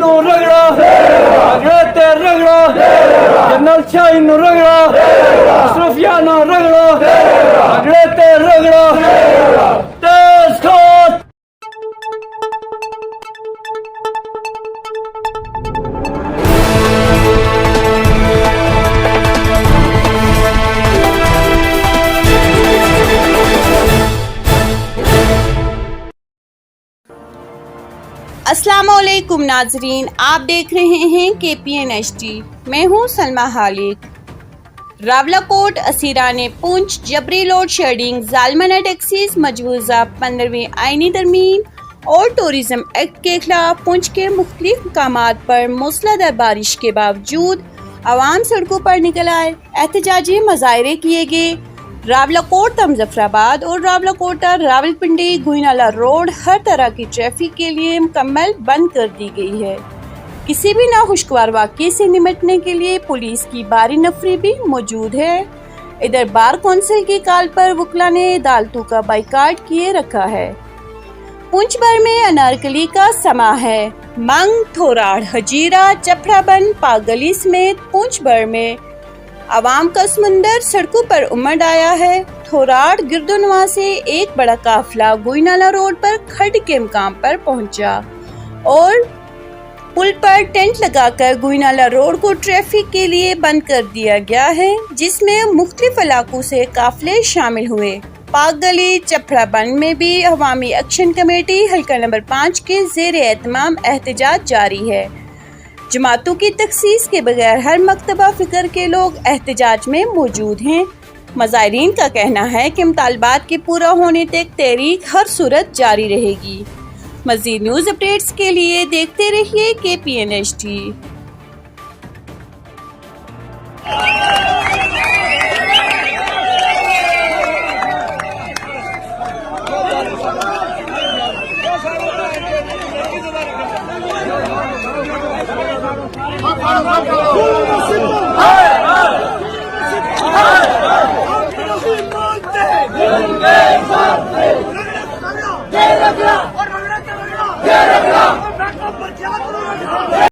ਨੂੰ ਰਗੜਾ ਰਗੜੇ ਤੇ ਰਗੜਾ ਜਨਰਲ ਸ਼ਾਹੀ ਨੂੰ ਰਗੜਾ ਅਸ਼ਰਫੀਆ ਨੂੰ ਰਗੜਾ ਰਗੜੇ ਤੇ ਰਗੜਾ ਤੇਜ਼ ਖਾਤ अस्सलामुअलैकुम नाजरीन, आप देख रहे हैं KPN-HD। मैं हूं सलमा हालिक। रावलाकोट असीरान पुंछ जबरी लोड शेडिंग जालमाना टैक्सीज मजबूजा 15वीं आईनी तरमीम और टूरिज्म एक्ट के खिलाफ पुंछ के मुख्तलिफ मकामात पर मूसलाधार बारिश के बावजूद आवाम सड़कों पर निकल आए। एहतजाजी मुजाहरे किए गए। रावलाकोट मुजफ्फराबाद और रावलाकोट रावलपिंडी गुइनाला रोड हर तरह की ट्रैफिक के लिए मुकम्मल बंद कर दी गई है। किसी भी नाखुशगवार वाक़े से निपटने के लिए पुलिस की भारी नफरी भी मौजूद है। इधर बार कौंसिल की कॉल पर वकला ने अदालतों का बाइकाट किए रखा है। पुंछ भर में अनारकली का समा है। मंग, थोराड़, हजीरा, चपड़ाबंद, पागली समेत पुंछ भर में आवाम का समुंदर सड़कों पर उमड़ आया है। थोराड़ गिरदोनवा से एक बड़ा काफिला गुइनाला रोड पर खड्ड के मुकाम पर पहुंचा और पुल पर टेंट लगाकर गुइनाला रोड को ट्रैफिक के लिए बंद कर दिया गया है, जिसमें मुख्तलिफ इलाकों से काफिले शामिल हुए। पाक गली चपड़ाबंद में भी अवामी एक्शन कमेटी हल्का नंबर 5 के ज़ेर एहतमाम एहतजाज जारी है। जमातों की तखसीस के बगैर हर मकतबा फिक्र के लोग एहतजाज में मौजूद हैं। मुजाहिरीन का कहना है कि मुतालबात के पूरा होने तक तहरीक हर सूरत जारी रहेगी। मज़ीद न्यूज़ अपडेट्स के लिए देखते रहिए KPN-HD। और